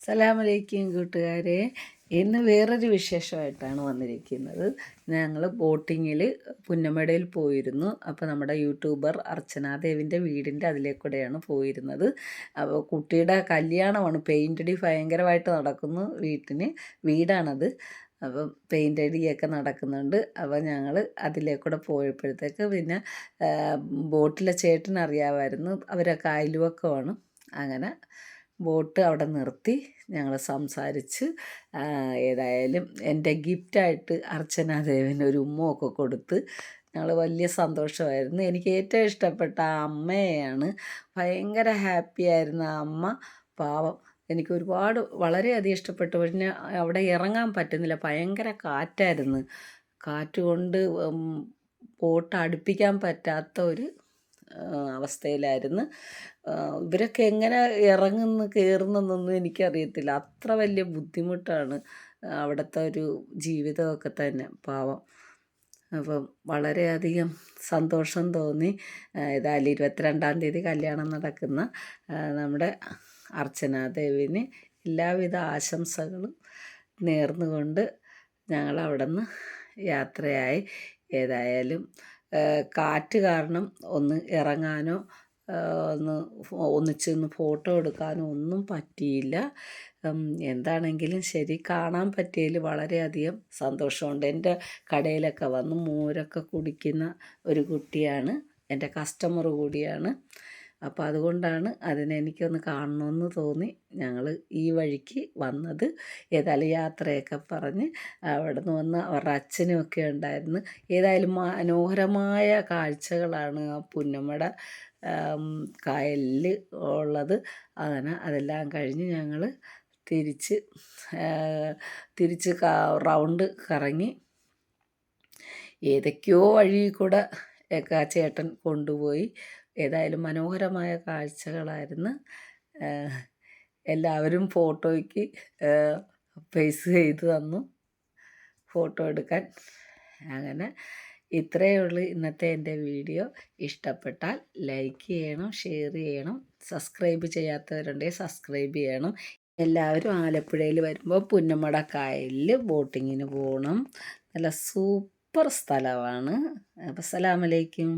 അസ്സലാമലൈക്കും കൂട്ടുകാരെ. ഇന്ന് വേറൊരു വിശേഷമായിട്ടാണ് വന്നിരിക്കുന്നത്. ഞങ്ങൾ ബോട്ടിങ്ങിൽ പുന്നമടയിൽ പോയിരുന്നു. അപ്പോൾ നമ്മുടെ യൂട്യൂബർ അർച്ചനാദേവിൻ്റെ വീടിൻ്റെ അതിലേക്കൂടെയാണ് പോയിരുന്നത്. അപ്പോൾ കുട്ടിയുടെ കല്യാണമാണ്, പെയിൻ്റ് അടി ഭയങ്കരമായിട്ട് നടക്കുന്നു. വീടാണത്. അപ്പം പെയിൻ്റ് അടിയൊക്കെ നടക്കുന്നുണ്ട്. അപ്പോൾ ഞങ്ങൾ അതിലേക്കൂടെ പോയപ്പോഴത്തേക്ക് പിന്നെ ബോട്ടിലെ ചേട്ടനറിയാമായിരുന്നു, അവരൊക്കെ അയൽവക്കമാണ്. അങ്ങനെ ബോട്ട് അവിടെ നിർത്തി ഞങ്ങൾ സംസാരിച്ച് ഏതായാലും എൻ്റെ ഗിഫ്റ്റായിട്ട് അർച്ചനാദേവിന് ഒരു ഉമ്മയൊക്കെ കൊടുത്ത് ഞങ്ങൾ വലിയ സന്തോഷമായിരുന്നു. എനിക്ക് ഏറ്റവും ഇഷ്ടപ്പെട്ട ആ അമ്മയെയാണ്. ഭയങ്കര ഹാപ്പിയായിരുന്നു ആ അമ്മ. പാവം, എനിക്ക് ഒരുപാട് വളരെയധികം ഇഷ്ടപ്പെട്ടു. പിന്നെ അവിടെ ഇറങ്ങാൻ പറ്റുന്നില്ല, ഭയങ്കര കാറ്റായിരുന്നു. കാറ്റ് കൊണ്ട് ബോട്ട് അടുപ്പിക്കാൻ പറ്റാത്ത ഒരു അവസ്ഥയിലായിരുന്നു. ഇവരൊക്കെ എങ്ങനെ ഇറങ്ങുന്നു കയറുന്നതെന്നൊന്നും എനിക്കറിയത്തില്ല. അത്ര വലിയ ബുദ്ധിമുട്ടാണ് അവിടുത്തെ ഒരു ജീവിതമൊക്കെ തന്നെ, പാവം. അപ്പം വളരെയധികം സന്തോഷം തോന്നി. ഏതായാലും 22-ാം തീയതി കല്യാണം നടക്കുന്ന നമ്മുടെ അർച്ചനാദേവിന് എല്ലാവിധ ആശംസകളും നേർന്നുകൊണ്ട് ഞങ്ങൾ അവിടെ നിന്ന് യാത്രയായി. ഏതായാലും കാറ്റ് കാരണം ഒന്ന് ഇറങ്ങാനോ ഒന്നിച്ചൊന്ന് ഫോട്ടോ എടുക്കാനോ ഒന്നും പറ്റിയില്ല. എന്താണെങ്കിലും ശരി, കാണാൻ പറ്റിയതിൽ വളരെയധികം സന്തോഷമുണ്ട്. എൻ്റെ കടയിലൊക്കെ വന്ന് മോരൊക്കെ കുടിക്കുന്ന ഒരു കുട്ടിയാണ്, എൻ്റെ കസ്റ്റമർ കൂടിയാണ്. അപ്പോൾ അതുകൊണ്ടാണ് അതിനെനിക്കൊന്ന് കാണണമെന്ന് തോന്നി ഞങ്ങൾ ഈ വഴിക്ക് വന്നത്. ഏതായാലും യാത്രയൊക്കെ പറഞ്ഞ് അവിടെ നിന്ന് വന്ന് അവരുടെ അച്ഛനുമൊക്കെ ഉണ്ടായിരുന്നു. ഏതായാലും മനോഹരമായ കാഴ്ചകളാണ് ആ പുന്നമട കായലിൽ ഉള്ളത്. അങ്ങനെ അതെല്ലാം കഴിഞ്ഞ് ഞങ്ങൾ തിരിച്ച് റൗണ്ട് കറങ്ങി ഏതൊക്കെയോ വഴി കൂടെ ഒക്കെ ചേട്ടൻ കൊണ്ടുപോയി. ഏതായാലും മനോഹരമായ കാഴ്ചകളായിരുന്നു. എല്ലാവരും ഫോട്ടോയ്ക്ക് ഫേസ് ചെയ്ത് തന്നു ഫോട്ടോ എടുക്കാൻ. അങ്ങനെ ഇത്രയേ ഉള്ളൂ ഇന്നത്തെ എൻ്റെ വീഡിയോ. ഇഷ്ടപ്പെട്ടാൽ ലൈക്ക് ചെയ്യണം, ഷെയർ ചെയ്യണം, സബ്സ്ക്രൈബ് ചെയ്യാത്തവരുണ്ടെങ്കിൽ സബ്സ്ക്രൈബ് ചെയ്യണം. എല്ലാവരും ആലപ്പുഴയിൽ വരുമ്പോൾ പുന്നമട കായലിൽ ബോട്ടിങ്ങിന് പോകണം. നല്ല സൂപ്പർ സ്ഥലമാണ്. അപ്പോൾ അസ്സലാമു അലൈക്കും.